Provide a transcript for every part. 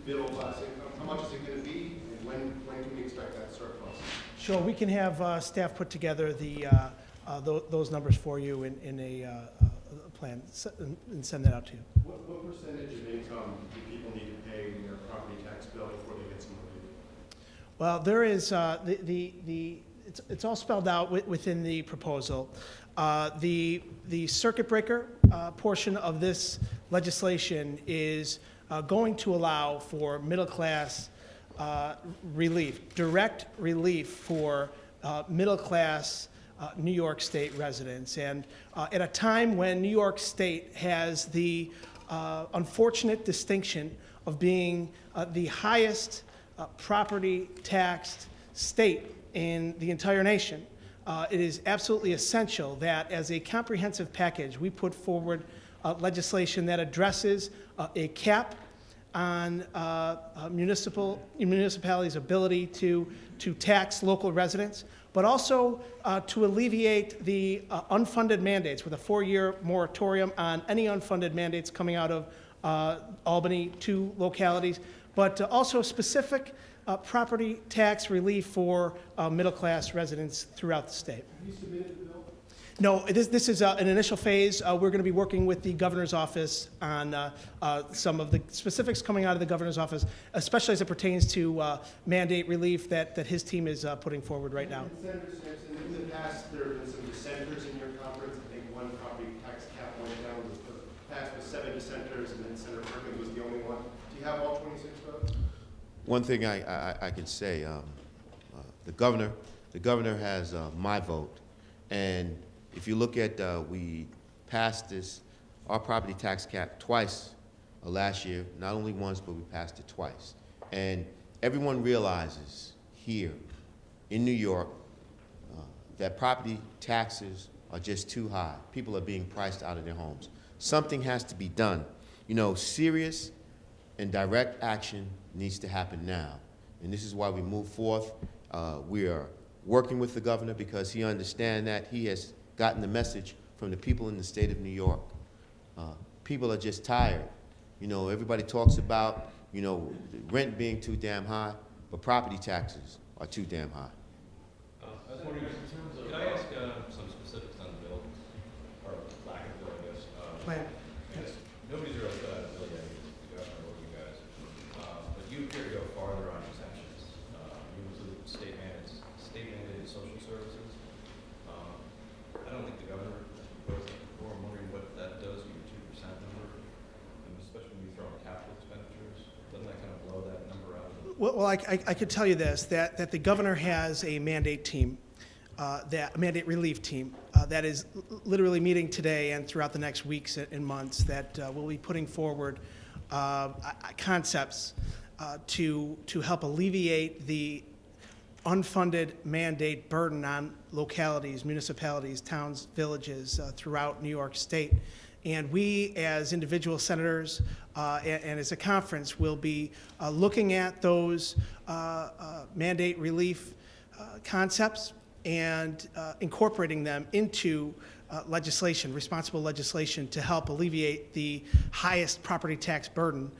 middle class income? How much is it going to be, and when can we expect that surplus? Sure, we can have staff put together those numbers for you in a plan and send that out to you. What percentage of income do people need to pay their property tax bill before they get some relief? Well, there is it's all spelled out within the proposal. The circuit breaker portion of this legislation is going to allow for middle class relief, direct relief for middle class New York State residents. And at a time when New York State has the unfortunate distinction of being the highest property taxed state in the entire nation, it is absolutely essential that as a comprehensive package, we put forward legislation that addresses a cap on municipalities' ability to tax local residents, but also to alleviate the unfunded mandates with a 4-year moratorium on any unfunded mandates coming out of Albany to localities, but also specific property tax relief for middle-class residents throughout the state. Have you submitted the bill? No, this is an initial phase. We're going to be working with the governor's office on some of the specifics coming out of the governor's office, especially as it pertains to mandate relief that his team is putting forward right now. And Senator Sampson, in the past, there have been some dissenters in your conference. I think one property tax cap went down, was passed with 7 dissenters, and then Senator Perkins was the only one. Do you have all 26 votes? One thing I can say, the governor has my vote, and if you look at, we passed our property tax cap twice last year, not only once, but we passed it twice. And everyone realizes here in New York that property taxes are just too high. People are being priced out of their homes. Something has to be done. You know, serious and direct action needs to happen now. And this is why we move forth. We are working with the governor because he understands that. He has gotten the message from the people in the state of New York. People are just tired. You know, everybody talks about, you know, rent being too damn high, but property taxes are too damn high. I was wondering, could I ask some specifics on the bill, or lack of bill, I guess? Plan. I guess nobody's really put out a bill yet, the governor or you guys. But you appear to go farther on exemptions. You include state-mandated social services. I don't think the governor proposed that before. I'm wondering what that does to your 2% number, and especially when you throw in capital expenditures. Doesn't that kind of blow that number out? Well, I could tell you this, that the governor has a mandate team, mandate relief team, that is literally meeting today and throughout the next weeks and months that will be putting forward concepts to help alleviate the unfunded mandate burden on localities, municipalities, towns, villages throughout New York State. And we, as individual senators and as a conference, will be looking at those mandate relief concepts and incorporating them into legislation, responsible legislation, to help alleviate the highest property tax burden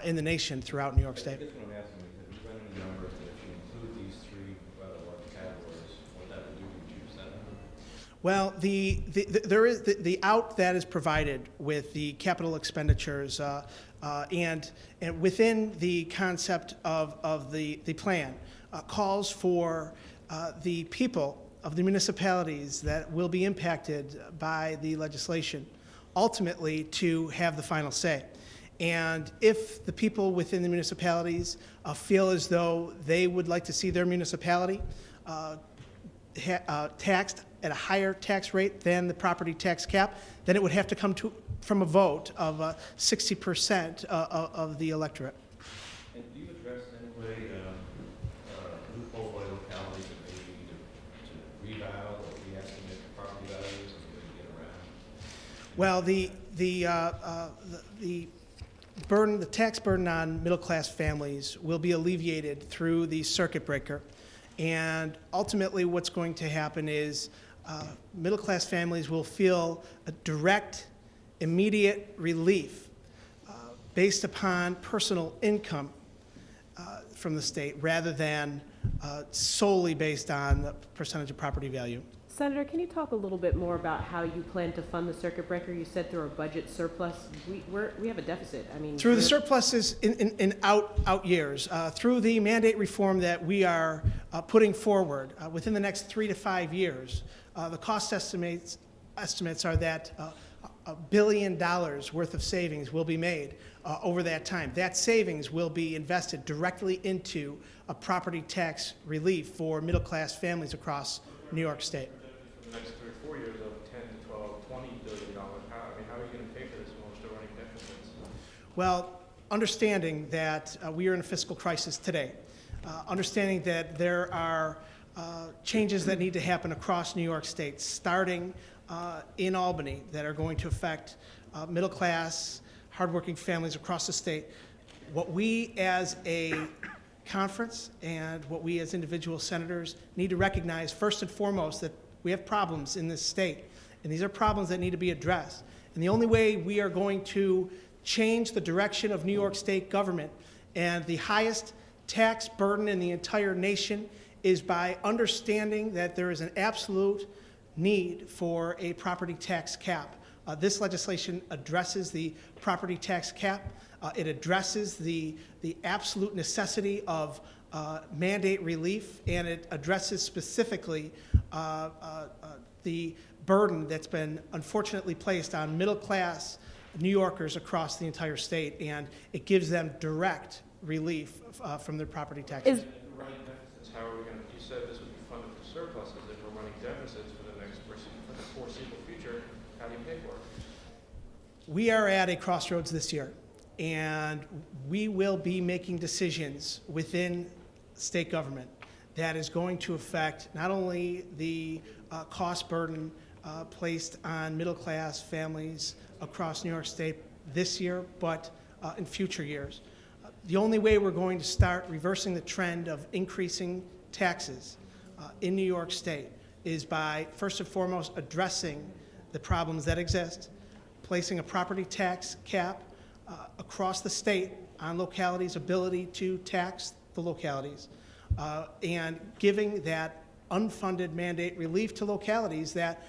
in the nation throughout New York State. I guess what I'm asking is, have you run any numbers that if you include these three rather large categories, what that would do to your 2% number? Well, there is the out that is provided with the capital expenditures, and within the concept of the plan calls for the people of the municipalities that will be impacted by the legislation ultimately to have the final say. And if the people within the municipalities feel as though they would like to see their municipality taxed at a higher tax rate than the property tax cap, then it would have to come from a vote of 60% of the electorate. And do you address in any way loophole by localities that maybe need to revow or re-estimate the property values as a way to get around? Well, the burden, the tax burden on middle-class families will be alleviated through the circuit breaker. And ultimately what's going to happen is middle-class families will feel a direct, immediate relief based upon personal income from the state rather than solely based on the percentage of property value. Senator, can you talk a little bit more about how you plan to fund the circuit breaker? You said through a budget surplus. We have a deficit. I mean, Through the surpluses in out years, through the mandate reform that we are putting forward within the next 3 to 5 years, the cost estimates are that $1 billion worth of savings will be made over that time. That savings will be invested directly into a property tax relief for middle-class families across New York State. For the next 3 or 4 years of 10 to 12, $20 billion. How are you going to pay for this when we're still running deficits? Well, understanding that we are in a fiscal crisis today, understanding that there are changes that need to happen across New York State, starting in Albany, that are going to affect middle-class, hardworking families across the state. What we as a conference and what we as individual senators need to recognize, first and foremost, that we have problems in this state, and these are problems that need to be addressed. And the only way we are going to change the direction of New York State government and the highest tax burden in the entire nation is by understanding that there is an absolute need for a property tax cap. This legislation addresses the property tax cap. It addresses the absolute necessity of mandate relief, and it addresses specifically the burden that's been unfortunately placed on middle-class New Yorkers across the entire state, and it gives them direct relief from their property taxes. Running deficits, how are we going to, you said this would be funded through surpluses. If we're running deficits for the foreseeable future, how do you pay for it? We are at a crossroads this year, and we will be making decisions within state government that is going to affect not only the cost burden placed on middle-class families across New York State this year, but in future years. The only way we're going to start reversing the trend of increasing taxes in New York State is by, first and foremost, addressing the problems that exist, placing a property tax cap across the state on localities' ability to tax the localities, and giving that unfunded mandate relief to localities that,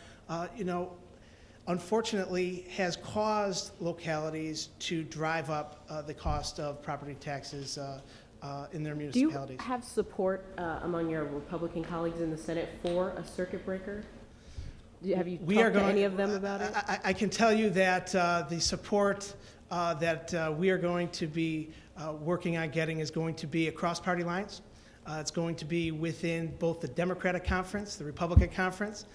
unfortunately has caused localities to drive up the cost of property taxes in their do you municipalities. have support among your Republican colleagues in the Senate for a circuit breaker? Have you talked to any of them about it? I can tell you that the support that we are going to be working on getting is going to be across party lines. It's going to be within both the Democratic Conference, the Republican Conference,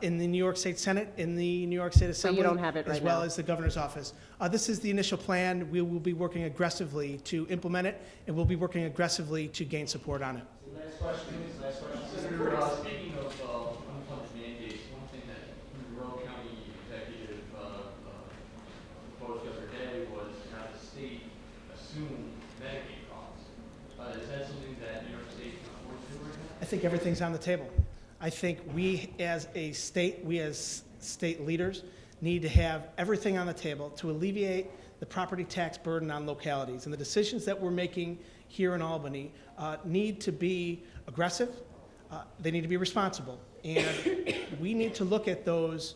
in the New York State Senate, in the New York State Assembly, don't have it as right well now. as the governor's office. This is the initial plan. We will be working aggressively to implement it, and we'll be working aggressively to gain support on it. Last question. Speaking of unfunded mandates, one thing that the Monroe County executive proposed the other day was to have the state assume Medicaid costs. Is that something that New York State can afford to do right now? I think everything's on the table. I think we as state leaders need to have everything on the table to alleviate the property tax burden on localities. And the decisions that we're making here in Albany need to be aggressive, they need to be responsible. And we need to look at those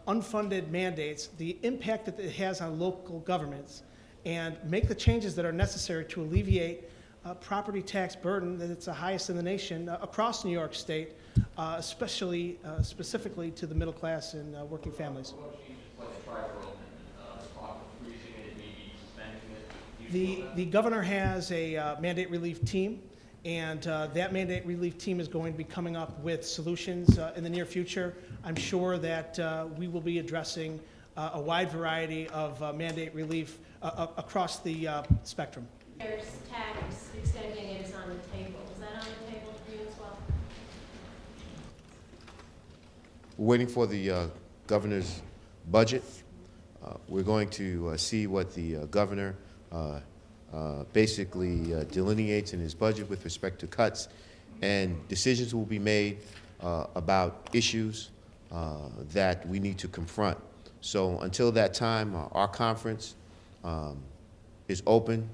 unfunded mandates, the impact that it has on local governments, and make the changes that are necessary to alleviate property tax burden that it's the highest in the nation across New York State, especially specifically to the middle class and working families. What changes like the tribal amendment, talk of freezing it, maybe suspending it? The governor has a mandate relief team, and that mandate relief team is going to be coming up with solutions in the near future. I'm sure that we will be addressing a wide variety of mandate relief across the spectrum. There's tax, extending it is on the table. Is that on the table for you as well? We're waiting for the governor's budget. We're going to see what the governor basically delineates in his budget with respect to cuts, and decisions will be made about issues that we need to confront. So until that time, our conference is open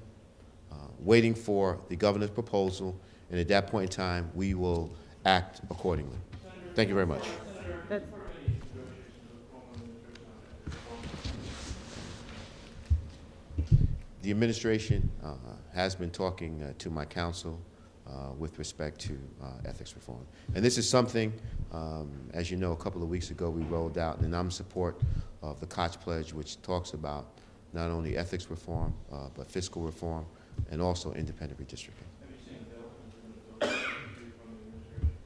waiting for the governor's proposal, and at that point in time, we will act accordingly. Thank you very much. That's- The administration has been talking to my counsel with respect to ethics reform. And this is something, as you know, a couple of weeks ago we rolled out, and I'm in support of the Koch Pledge, which talks about not only ethics reform, but fiscal reform, and also independent redistricting.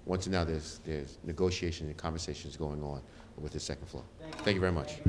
Once now, there's negotiation and conversations going on with the second floor. Thank you very much.